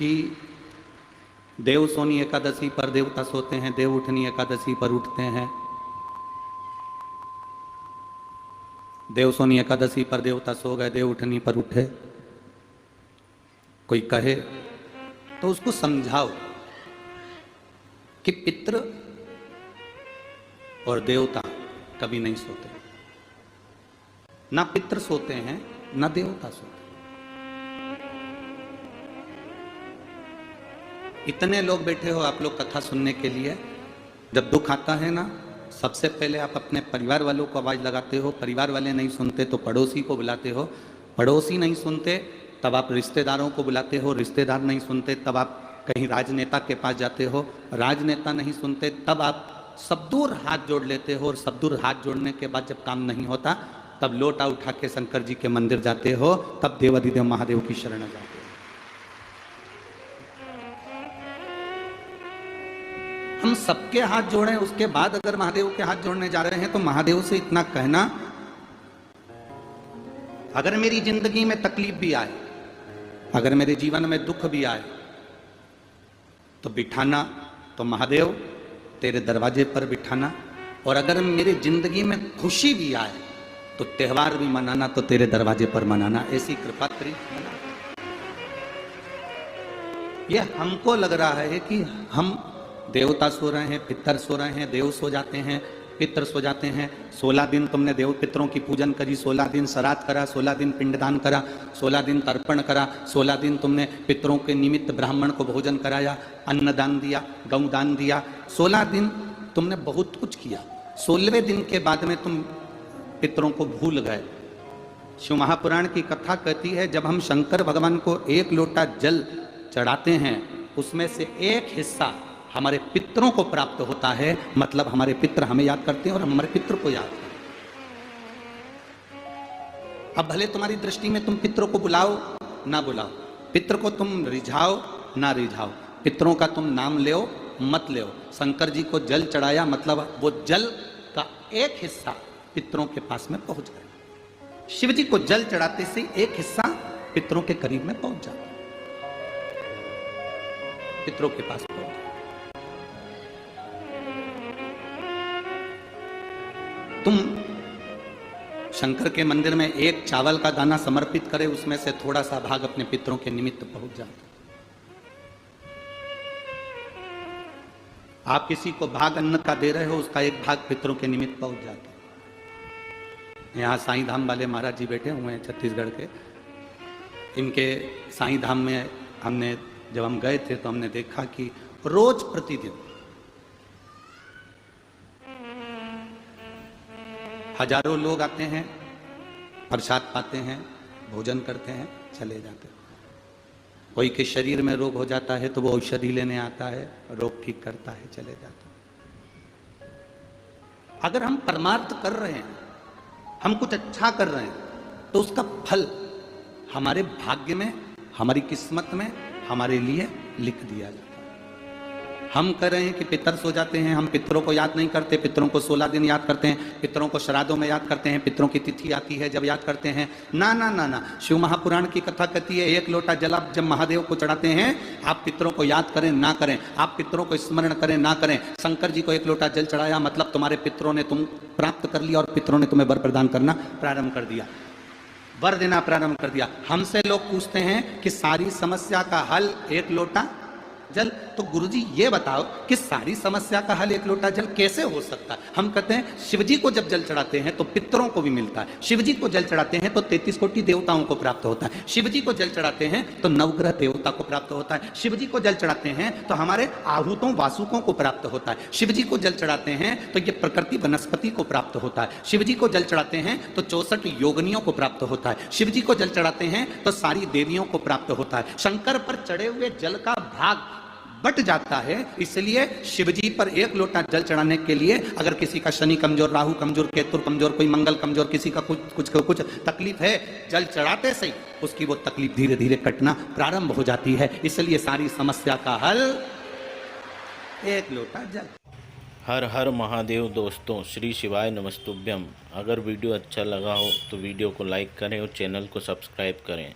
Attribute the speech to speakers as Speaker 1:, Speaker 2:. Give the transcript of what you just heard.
Speaker 1: कि देव सोनी एकादशी पर देवता सोते हैं, देव उठनी एकादशी पर उठते हैं। देव सोनी एकादशी पर देवता सो गए, देव उठनी पर उठे। कोई कहे तो उसको समझाओ कि पितृ और देवता कभी नहीं सोते, ना पितृ सोते हैं ना देवता सोते। इतने लोग बैठे हो आप लोग कथा सुनने के लिए। जब दुख आता है ना, सबसे पहले आप अपने परिवार वालों को आवाज लगाते हो, परिवार वाले नहीं सुनते तो पड़ोसी को बुलाते हो, पड़ोसी नहीं सुनते तब आप रिश्तेदारों को बुलाते हो, रिश्तेदार नहीं सुनते तब आप कहीं राजनेता के पास जाते हो, राजनेता नहीं सुनते तब आप सब दूर हाथ जोड़ लेते हो, और सब दूर हाथ जोड़ने के बाद जब काम नहीं होता तब लोटा उठा के शंकर जी के मंदिर जाते हो, तब देवाधिदेव महादेव की शरण जाते हो। हम सबके हाथ जोड़ें, उसके बाद अगर महादेव के हाथ जोड़ने जा रहे हैं तो महादेव से इतना कहना, अगर मेरी जिंदगी में तकलीफ भी आए, अगर मेरे जीवन में दुख भी आए, तो बिठाना तो महादेव तेरे दरवाजे पर बिठाना, और अगर मेरी जिंदगी में खुशी भी आए तो त्योहार भी मनाना तो तेरे दरवाजे पर मनाना। ऐसी कृपा करी। ये हमको लग रहा है कि हम देवता सो रहे हैं, पितर सो रहे हैं, देव सो जाते हैं, पितर सो जाते हैं। 16 दिन तुमने देव पितरों की पूजन करी, 16 दिन श्राद्ध करा, 16 दिन पिंडदान करा, 16 दिन तर्पण करा, 16 दिन तुमने पितरों के निमित्त ब्राह्मण को भोजन कराया, अन्नदान दिया, गौदान दिया, 16 दिन तुमने बहुत कुछ किया। 16वें दिन के बाद में तुम पितरों को भूल गए। शिव महापुराण की कथा कहती है, जब हम शंकर भगवान को एक लोटा जल चढ़ाते हैं, उसमें से एक हिस्सा हमारे पितरों को प्राप्त होता है, मतलब हमारे पितर हमें याद करते हैं और हम हमारे पितर को याद करते हैं। अब भले तुम्हारी दृष्टि में तुम पितरों को बुलाओ ना बुलाओ, पितर को तुम रिझाओ ना रिझाओ, पितरों का तुम नाम लो मत लो, शंकर जी को जल चढ़ाया मतलब वो जल का एक हिस्सा पितरों के पास में पहुंच गया। शिव जी को जल चढ़ाते से एक हिस्सा पितरों के करीब में पहुंच जाता, पितरों के पास पहुंच जाता। तुम शंकर के मंदिर में एक चावल का दाना समर्पित करे, उसमें से थोड़ा सा भाग अपने पितरों के निमित्त पहुंच जाता। आप किसी को भाग अन्न का दे रहे हो, उसका एक भाग पितरों के निमित्त पहुंच जाता। यहाँ साईं धाम वाले महाराज जी बैठे हुए हैं छत्तीसगढ़ के, इनके साईं धाम में हमने जब हम गए थे तो हमने देखा कि रोज प्रतिदिन हजारों लोग आते हैं, प्रसाद पाते हैं, भोजन करते हैं, चले जाते हैं। कोई के शरीर में रोग हो जाता है तो वो औषधि लेने आता है, रोग ठीक करता है, चले जाता है। अगर हम परमार्थ कर रहे हैं, हम कुछ अच्छा कर रहे हैं, तो उसका फल हमारे भाग्य में, हमारी किस्मत में हमारे लिए लिख दिया जाता है। हम कह रहे हैं कि पितर सो जाते हैं, हम पितरों को याद नहीं करते, पितरों को 16 दिन याद करते हैं, पितरों को श्राद्धों में याद करते हैं, पितरों की तिथि आती है जब याद करते हैं। ना ना ना ना, शिव महापुराण की कथा कहती है, एक लोटा जल आप जब महादेव को चढ़ाते हैं, आप पितरों को याद करें ना करें, आप पितरों को स्मरण करें ना करें, शंकर जी को एक लोटा जल चढ़ाया मतलब तुम्हारे पितरों ने तुम प्राप्त कर लिया और पितरों ने तुम्हें वर प्रदान करना प्रारंभ कर दिया, वर देना प्रारंभ कर दिया। हमसे लोग पूछते हैं कि सारी समस्या का हल एक लोटा जल, तो गुरुजी ये बताओ कि सारी समस्या का हल एक लोटा जल कैसे हो सकता है? हम कहते हैं शिवजी को जब जल चढ़ाते हैं तो पितरों को भी मिलता है, शिवजी को जल चढ़ाते हैं तो 33 कोटि देवताओं को प्राप्त होता है, शिवजी को जल चढ़ाते हैं तो नवग्रह देवता को प्राप्त होता है, शिवजी को जल चढ़ाते हैं तो हमारे आहूतों वासुकों को प्राप्त होता है, शिवजी को जल चढ़ाते हैं तो ये प्रकृति वनस्पति को प्राप्त होता है, शिवजी को जल चढ़ाते हैं तो 64 योगिनियों को प्राप्त होता है, शिवजी को जल चढ़ाते हैं तो सारी देवियों को प्राप्त होता है। शंकर पर चढ़े हुए जल का भाग बट जाता है, इसलिए शिवजी पर एक लोटा जल चढ़ाने के लिए अगर किसी का शनि कमजोर, राहु कमजोर, केतु कमजोर, कोई मंगल कमजोर, किसी का कुछ तकलीफ है, जल चढ़ाते से उसकी वो तकलीफ धीरे धीरे कटना प्रारंभ हो जाती है। इसलिए सारी समस्या का हल एक लोटा जल।
Speaker 2: हर हर महादेव। दोस्तों, श्री शिवाय नमस्तुभ्यम। अगर वीडियो अच्छा लगा हो तो वीडियो को लाइक करें और चैनल को सब्सक्राइब करें।